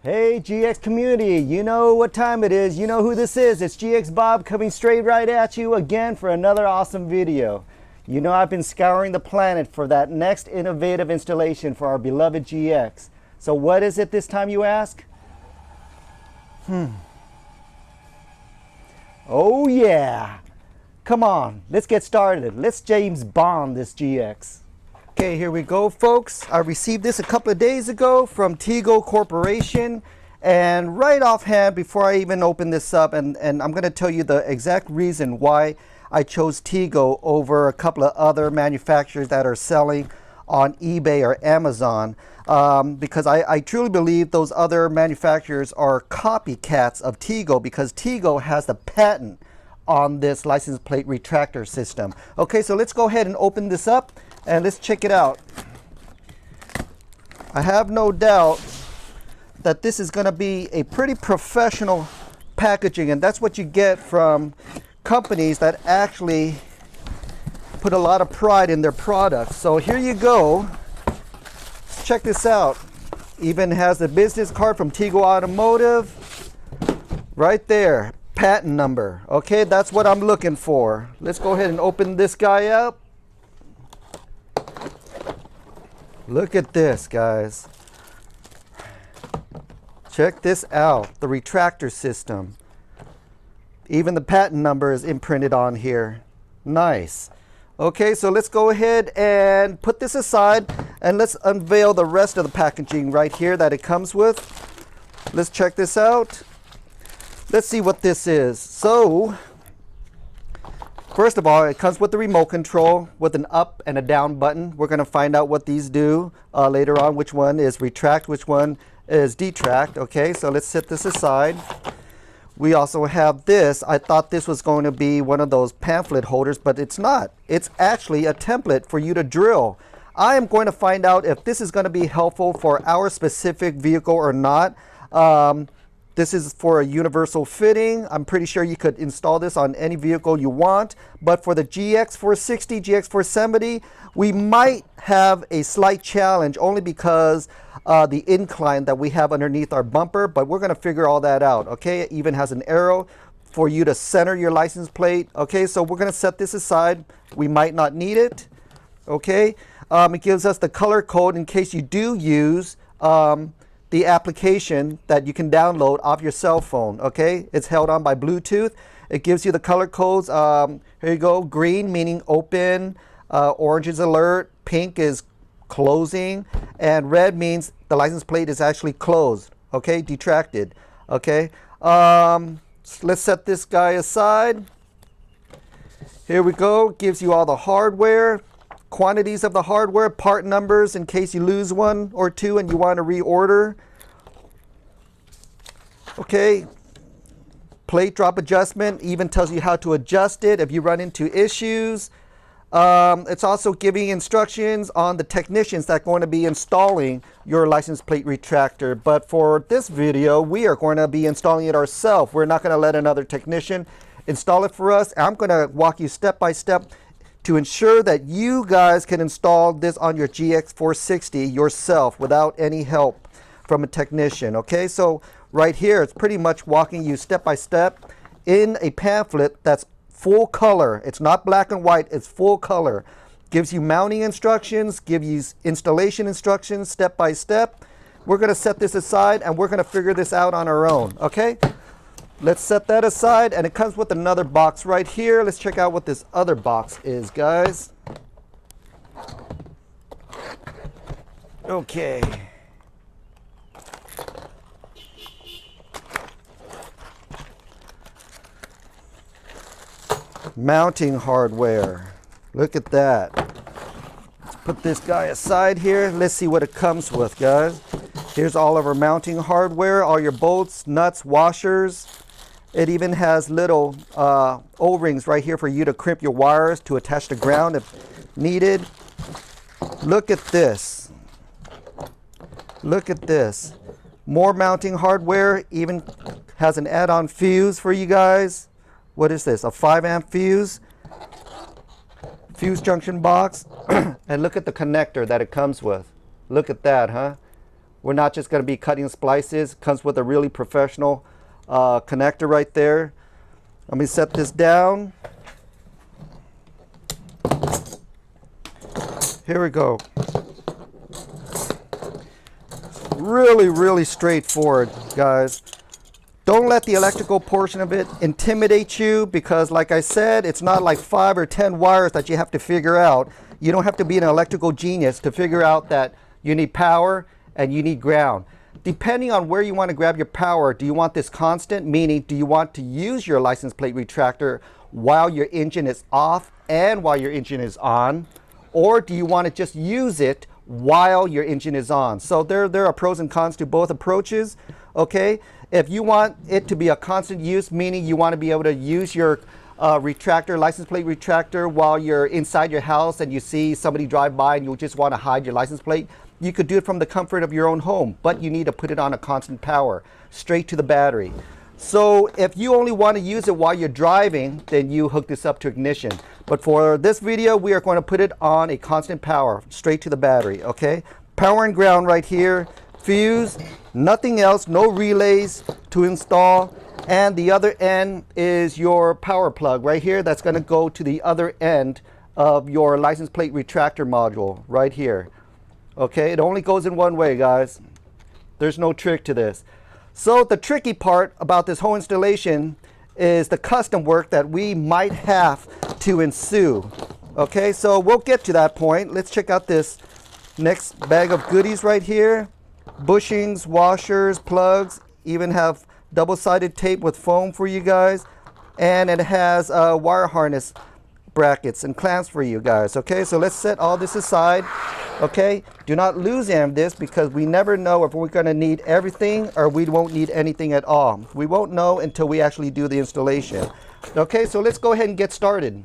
Hey GX community, you know what time it is, you know who this is. It's GX Bob coming straight right at you again for another awesome video. You know I've been scouring the planet for that next innovative installation for our beloved GX. So what is it this time, you ask? Oh yeah! Come on, let's get started. Let's James Bond this GX. Okay, here we go, folks. I received this a couple of days ago from Tego Corporation, and right offhand, before I even open this up, and I'm going to tell you the exact reason why I chose Tego over a couple of other manufacturers that are selling on eBay or Amazon, because I truly believe those other manufacturers are copycats of Tego, because Tego has the patent on this license plate retractor system. Okay, so let's go ahead and open this up and let's check it out. I have no doubt that this is going to be a pretty professional packaging, and that's what you get from companies that actually put a lot of pride in their products. So here you go. Let's check this out. Even has the business card from Tego Automotive right there. Patent number. Okay, that's what I'm looking for. Let's go ahead and open this guy up. Look at this, guys. Check this out, the retractor system. Even the patent number is imprinted on here. Nice. Okay, so let's go ahead and put this aside and let's unveil the rest of the packaging right here that it comes with. Let's check this out. Let's see what this is. So, first of all, it comes with the remote control with an up and a down button. We're going to find out what these do later on, which one is retract, which one is detract. Okay, so let's set this aside. We also have this. I thought this was going to be one of those pamphlet holders, but it's not. It's actually a template for you to drill. I am going to find out if this is going to be helpful for our specific vehicle or not. This is for a universal fitting. I'm pretty sure you could install this on any vehicle you want. But for the GX460, GX470, we might have a slight challenge only because the incline that we have underneath our bumper. But we're going to figure all that out. Okay, it even has an arrow for you to center your license plate. Okay, so we're going to set this aside. We might not need it. Okay, it gives us the color code in case you do use the application that you can download off your cell phone. Okay, it's held on by Bluetooth. It gives you the color codes. Here you go. Green meaning open, orange is alert, pink is closing, and red means the license plate is actually closed. Okay, detracted. Okay, so let's set this guy aside. Here we go. Gives you all the hardware, quantities of the hardware, part numbers in case you lose one or two and you want to reorder. Okay, plate drop adjustment, even tells you how to adjust it if you run into issues. It's also giving instructions on the technicians that are going to be installing your license plate retractor. But for this video, we are going to be installing it ourselves. We're not going to let another technician install it for us. I'm going to walk you step by step to ensure that you guys can install this on your GX460 yourself without any help from a technician. Okay, so right here it's pretty much walking you step by step in a pamphlet that's full color. It's not black and white, it's full color. Gives you mounting instructions, gives you installation instructions step by step. We're going to set this aside and we're going to figure this out on our own. Okay, let's set that aside, and it comes with another box right here. Let's check out what this other box is, guys. Okay. Mounting hardware. Look at that. Let's put this guy aside here. Let's see what it comes with, guys. Here's all of our mounting hardware, all your bolts, nuts, washers. It even has little O-rings right here for you to crimp your wires to attach to ground if needed. Look at this. Look at this. More mounting hardware. Even has an add-on fuse for you guys. What is this? A 5-amp fuse. Fuse junction box. And look at the connector that it comes with. Look at that, huh? We're not just going to be cutting splices. Comes with a really professional connector right there. Let me set this down. Here we go. Really straightforward, guys. Don't let the electrical portion of it intimidate you, because like I said, it's not like 5 or 10 wires that you have to figure out. You don't have to be an electrical genius to figure out that you need power and you need ground. Depending on where you want to grab your power, do you want this constant, meaning do you want to use your license plate retractor while your engine is off and while your engine is on? Or do you want to just use it while your engine is on? So there are pros and cons to both approaches, okay? If you want it to be a constant use, meaning you want to be able to use your retractor, license plate retractor, while you're inside your house and you see somebody drive by and you just want to hide your license plate, you could do it from the comfort of your own home, but you need to put it on a constant power, straight to the battery. So if you only want to use it while you're driving, then you hook this up to ignition. But for this video, we are going to put it on a constant power, straight to the battery, okay? Power and ground right here, fuse, nothing else, no relays to install. And the other end is your power plug right here. That's going to go to the other end of your license plate retractor module right here. Okay, it only goes in one way, guys. There's no trick to this. So the tricky part about this whole installation is the custom work that we might have to ensue. Okay, so we'll get to that point. Let's check out this next bag of goodies right here. Bushings, washers, plugs, even have double-sided tape with foam for you guys. And it has wire harness brackets and clamps for you guys. Okay, so let's set all this aside. Okay, do not lose any of this, because we never know if we're going to need everything or we won't need anything at all. We won't know until we actually do the installation. Okay, so let's go ahead and get started.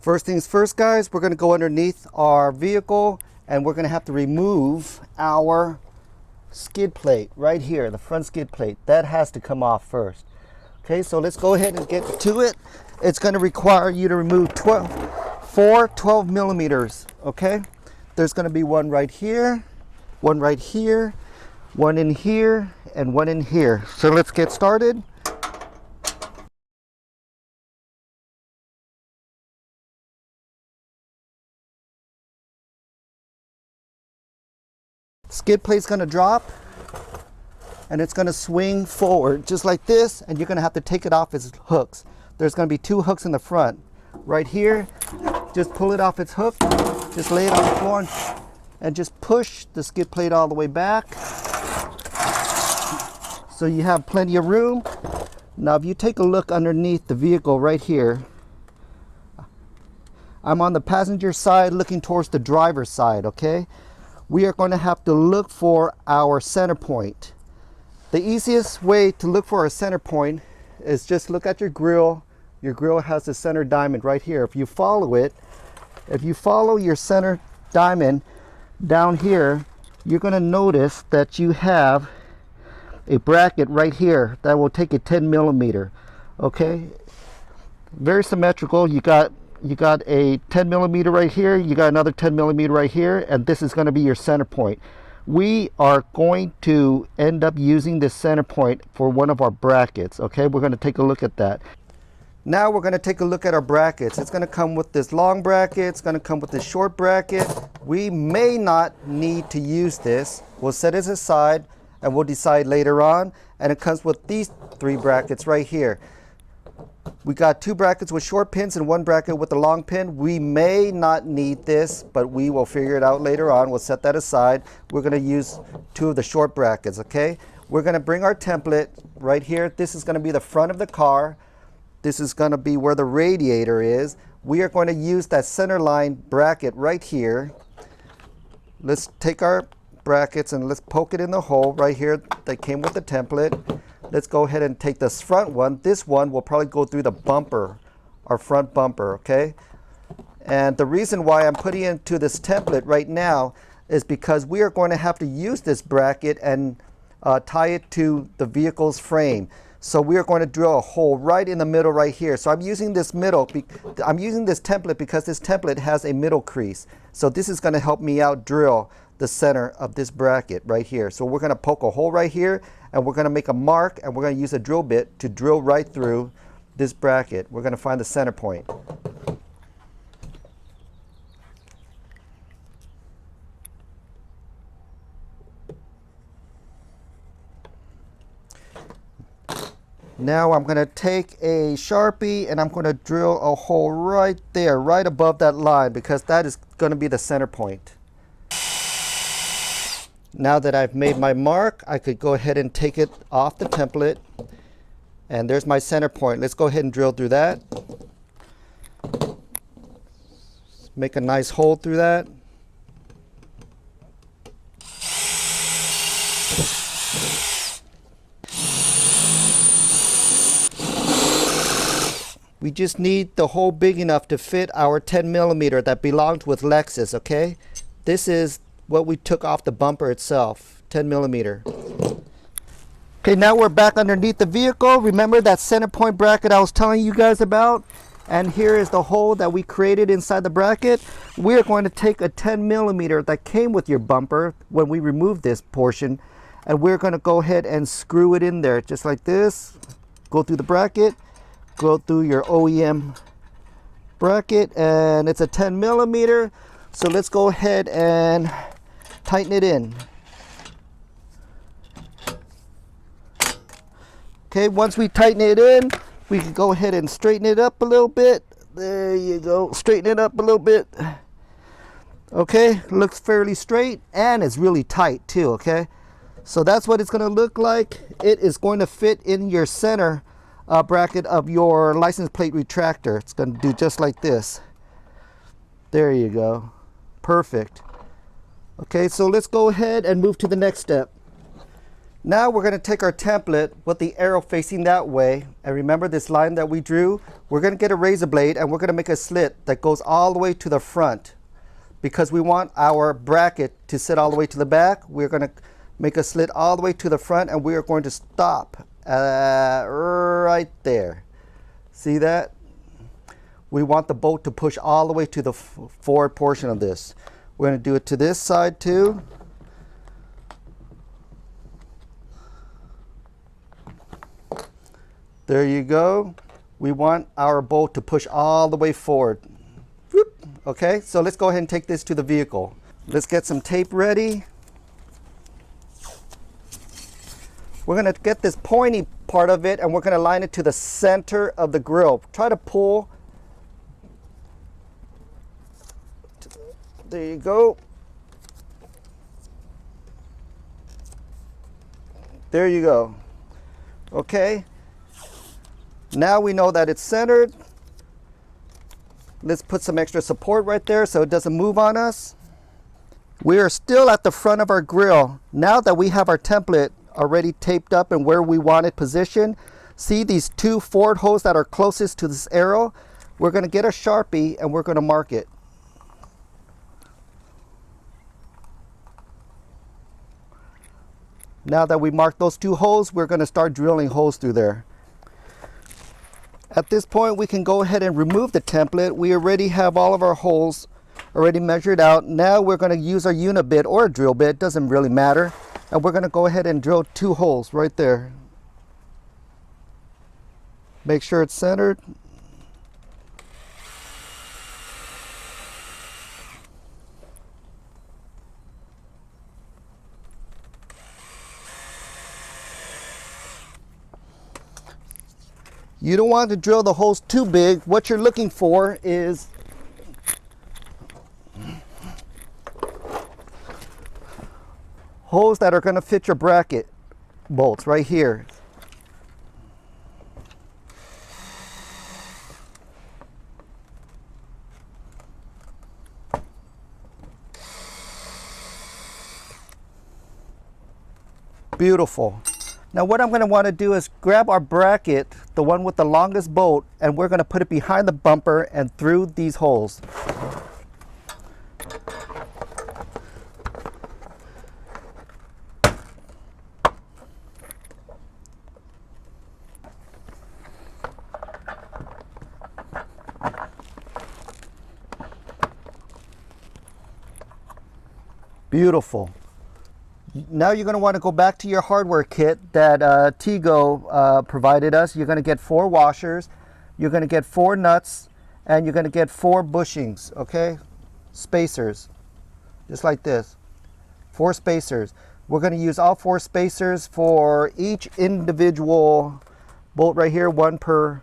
First things first, guys, we're going to go underneath our vehicle and we're going to have to remove our skid plate right here, the front skid plate. That has to come off first. Okay, so let's go ahead and get to it. It's going to require you to remove 12 millimeters, okay? There's going to be one right here, one right here, one in here, and one in here. So let's get started. Skid plate's going to drop and it's going to swing forward just like this, and you're going to have to take it off its hooks. There's going to be 2 hooks in the front. Right here, just pull it off its hook, just lay it on the floor and just push the skid plate all the way back so you have plenty of room. Now if you take a look underneath the vehicle right here, I'm on the passenger side looking towards the driver's side, okay? We are going to have to look for our center point. The easiest way to look for a center point is just look at your grill. Your grill has the center diamond right here. If you follow it, if you follow your center diamond down here, you're going to notice that you have a bracket right here that will take a 10 millimeter. Okay, very symmetrical. You got a 10 millimeter right here, you got another 10 millimeter right here, and this is going to be your center point. We are going to end up using this center point for one of our brackets. Okay, we're going to take a look at that. Now we're going to take a look at our brackets. It's going to come with this long bracket. It's going to come with this short bracket. We may not need to use this. We'll set it aside and we'll decide later on. And it comes with these 3 brackets right here. We got 2 brackets with short pins and 1 bracket with a long pin. We may not need this, but we will figure it out later on. We'll set that aside. We're going to use 2 of the short brackets, okay? We're going to bring our template right here. This is going to be the front of the car. This is going to be where the radiator is. We are going to use that center line bracket right here. Let's take our brackets and let's poke it in the hole right here that came with the template. Let's go ahead and take this front one. This one will probably go through the bumper, our front bumper, okay? And the reason why I'm putting into this template right now is because we are going to have to use this bracket and tie it to the vehicle's frame. So we are going to drill a hole right in the middle right here. So I'm using this I'm using this template because this template has a middle crease. So this is going to help me out drill the center of this bracket right here. So we're going to poke a hole right here, and we're going to make a mark, and we're going to use a drill bit to drill right through this bracket. We're going to find the center point. Now I'm going to take a Sharpie and I'm going to drill a hole right there, right above that line, because that is going to be the center point. Now that I've made my mark, I could go ahead and take it off the template. And there's my center point. Let's go ahead and drill through that. Make a nice hole through that. We just need the hole big enough to fit our 10 millimeter that belonged with Lexus, okay? This is what we took off the bumper itself, 10 millimeter. Okay, now we're back underneath the vehicle. Remember that center point bracket I was telling you guys about? And here is the hole that we created inside the bracket. We're going to take a 10 millimeter that came with your bumper when we removed this portion, and we're going to go ahead and screw it in there just like this. Go through the bracket. Go through your OEM bracket, and it's a 10 millimeter. So let's go ahead and tighten it in. Okay, once we tighten it in, we can go ahead and straighten it up a little bit. There you go, straighten it up a little bit. Okay, looks fairly straight, and it's really tight too, okay? So that's what it's gonna look like. It is going to fit in your center bracket of your license plate retractor. It's going to do just like this. There you go. Perfect. Okay, so let's go ahead and move to the next step. Now we're going to take our template with the arrow facing that way, and remember this line that we drew? We're going to get a razor blade and we're going to make a slit that goes all the way to the front. Because we want our bracket to sit all the way to the back, we're going to make a slit all the way to the front, and we are going to stop right there. See that? We want the bolt to push all the way to the forward portion of this. We're going to do it to this side too. There you go. We want our bolt to push all the way forward. Whoop. Okay, so let's go ahead and take this to the vehicle. Let's get some tape ready. We're going to get this pointy part of it, and we're going to line it to the center of the grill. Try to pull. There you go. There you go. Okay. Now we know that it's centered. Let's put some extra support right there so it doesn't move on us. We are still at the front of our grill. Now that we have our template already taped up and where we want it positioned, see these two forward holes that are closest to this arrow? We're going to get a Sharpie and we're going to mark it. Now that we marked those two holes, we're going to start drilling holes through there. At this point, we can go ahead and remove the template. We already have all of our holes already measured out. Now we're going to use our unibit or a drill bit, doesn't really matter. And we're going to go ahead and drill two holes right there. Make sure it's centered. You don't want to drill the holes too big. What you're looking for is holes that are going to fit your bracket bolts right here. Beautiful. Now what I'm going to want to do is grab our bracket, the one with the longest bolt, and we're going to put it behind the bumper and through these holes. Beautiful. Now you're going to want to go back to your hardware kit that Tego provided us. You're going to get 4 washers, you're going to get 4 nuts, and you're going to get 4 bushings, okay? Spacers, just like this. 4 spacers. We're going to use all 4 spacers for each individual bolt right here, 1 per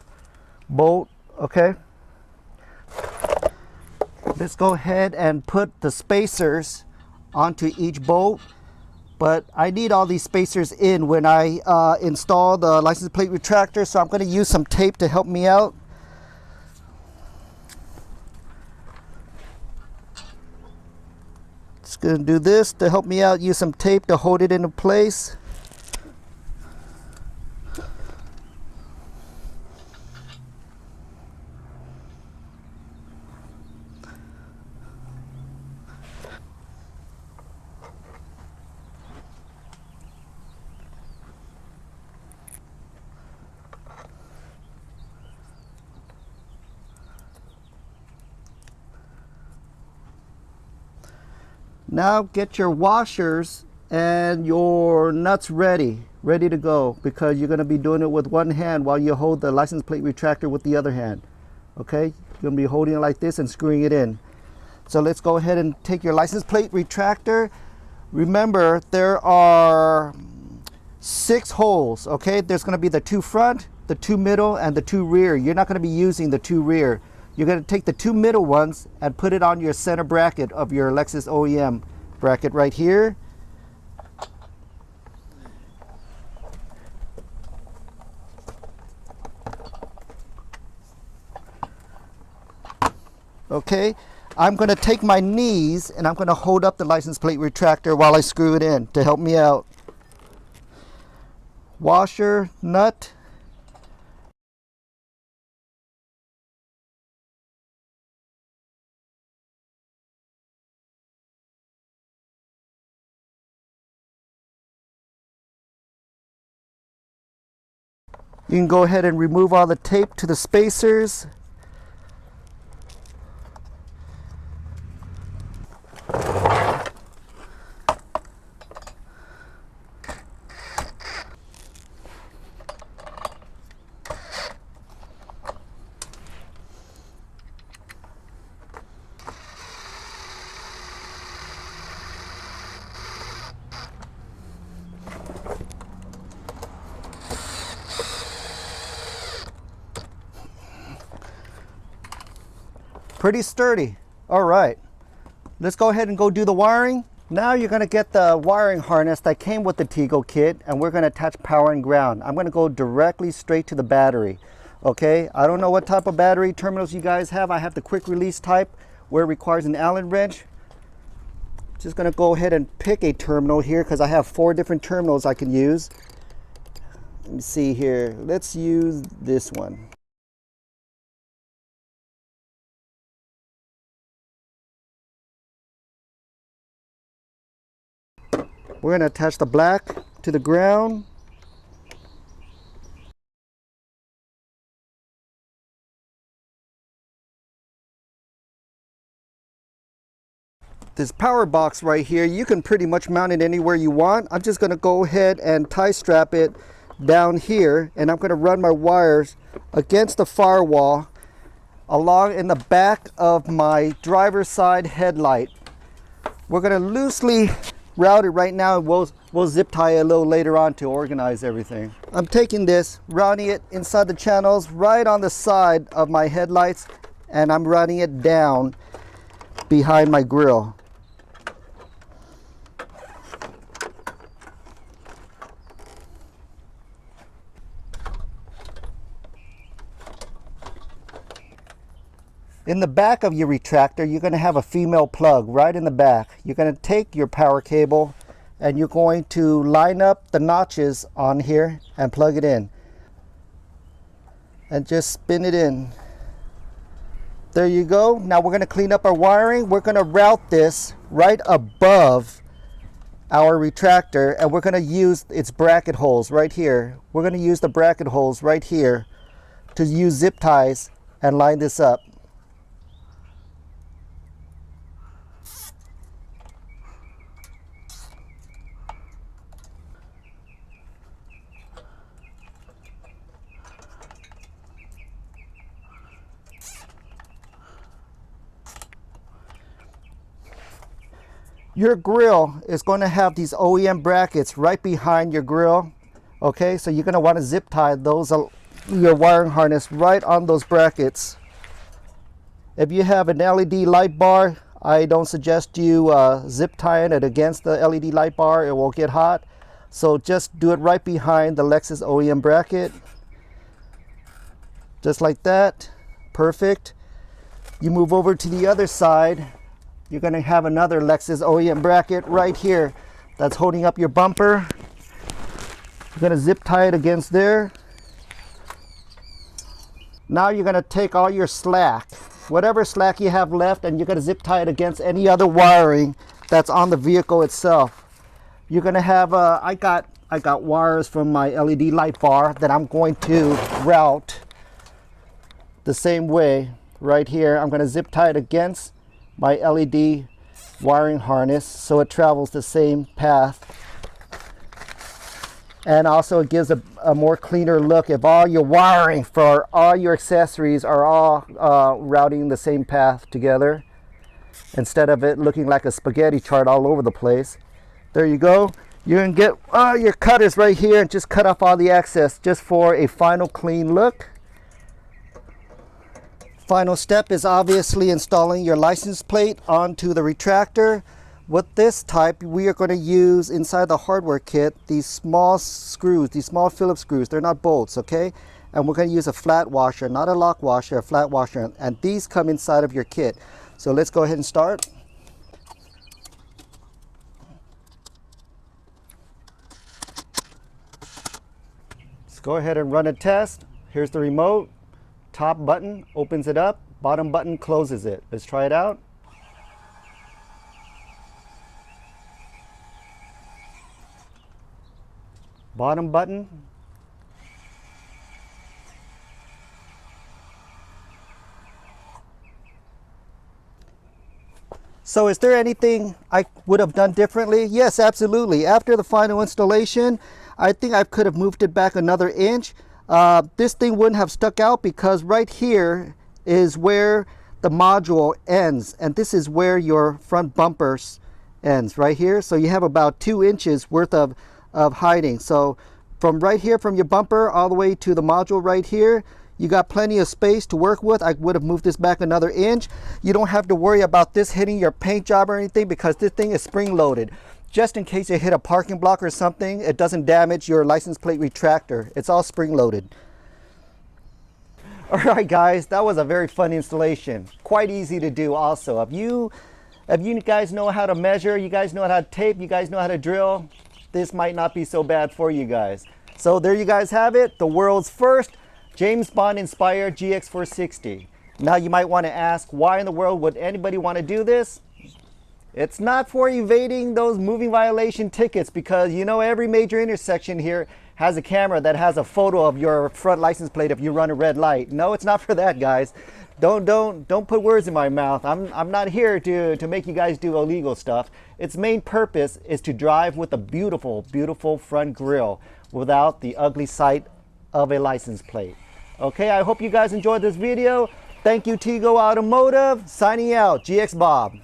bolt, okay? Let's go ahead and put the spacers onto each bolt. But I need all these spacers in when I install the license plate retractor, so I'm going to use some tape to help me out. Just going to do this to help me out, use some tape to hold it into place. Now get your washers and your nuts ready to go, because you're going to be doing it with one hand while you hold the license plate retractor with the other hand. Okay, you're going to be holding it like this and screwing it in. So let's go ahead and take your license plate retractor. Remember, there are 6 holes, okay? There's going to be the 2 front, the 2 middle, and the 2 rear. You're not going to be using the 2 rear. You're going to take the 2 middle ones and put it on your center bracket of your Lexus OEM bracket right here. Okay, I'm going to take my knees and I'm going to hold up the license plate retractor while I screw it in to help me out. Washer, nut. You can go ahead and remove all the tape to the spacers. Pretty sturdy. All right, let's go ahead and go do the wiring. Now you're going to get the wiring harness that came with the Tego kit, and we're going to attach power and ground. I'm going to go directly straight to the battery. Okay, I don't know what type of battery terminals you guys have. I have the quick release type where it requires an Allen wrench. Just going to go ahead and pick a terminal here because I have 4 different terminals I can use. Let me see here. Let's use this one. We're going to attach the black to the ground. This power box right here, you can pretty much mount it anywhere you want. I'm just going to go ahead and tie strap it down here, and I'm going to run my wires against the firewall along in the back of my driver's side headlight. We're going to loosely route it right now, and we'll zip tie it a little later on to organize everything. I'm taking this, routing it inside the channels right on the side of my headlights, and I'm routing it down behind my grille. In the back of your retractor, you're going to have a female plug right in the back. You're going to take your power cable and you're going to line up the notches on here and plug it in. And just spin it in. There you go. Now we're going to clean up our wiring. We're going to route this right above our retractor, and we're going to use its bracket holes right here. We're going to use the bracket holes right here to use zip ties and line this up. Your grill is going to have these OEM brackets right behind your grill. Okay, so you're going to want to zip tie those, your wiring harness right on those brackets. If you have an LED light bar, I don't suggest you zip tying it against the LED light bar. It will get hot. So just do it right behind the Lexus OEM bracket. Just like that. Perfect. You move over to the other side. You're going to have another Lexus OEM bracket right here that's holding up your bumper. You're going to zip tie it against there. Now you're going to take all your slack, whatever slack you have left, and you're going to zip tie it against any other wiring that's on the vehicle itself. You're going to have, I got wires from my LED light bar that I'm going to route the same way right here. I'm going to zip tie it against my LED wiring harness so it travels the same path. And also it gives a more cleaner look if all your wiring for all your accessories are all routing the same path together, instead of it looking like a spaghetti chart all over the place. There you go. You can get your cutters right here and just cut off all the excess just for a final clean look. Final step is obviously installing your license plate onto the retractor. With this type, we are going to use inside the hardware kit these small screws, these small Phillips screws. They're not bolts, okay? And we're going to use a flat washer, not a lock washer, a flat washer. And these come inside of your kit. So let's go ahead and start. Let's go ahead and run a test. Here's the remote. Top button opens it up, bottom button closes it. Let's try it out. Bottom button. So is there anything I would have done differently? Yes, absolutely. After the final installation, I think I could have moved it back another inch. This thing wouldn't have stuck out because right here is where the module ends, and this is where your front bumpers ends right here. So you have about 2 inches worth of hiding. So from right here, from your bumper all the way to the module right here, you got plenty of space to work with. I would have moved this back another inch. You don't have to worry about this hitting your paint job or anything because this thing is spring loaded. Just in case you hit a parking block or something, it doesn't damage your license plate retractor. It's all spring loaded. All right, guys, that was a very fun installation. Quite easy to do also. If you guys know how to measure, you guys know how to tape, you guys know how to drill, this might not be so bad for you guys. So there you guys have it, the world's first James Bond inspired GX460. Now you might want to ask, why in the world would anybody want to do this? It's not for evading those moving violation tickets, because you know every major intersection here has a camera that has a photo of your front license plate if you run a red light. No, it's not for that, guys. Don't put words in my mouth. I'm not here to make you guys do illegal stuff. Its main purpose is to drive with a beautiful, beautiful front grille without the ugly sight of a license plate. Okay, I hope you guys enjoyed this video. Thank you, Tigo Automotive. Signing out, GX Bob.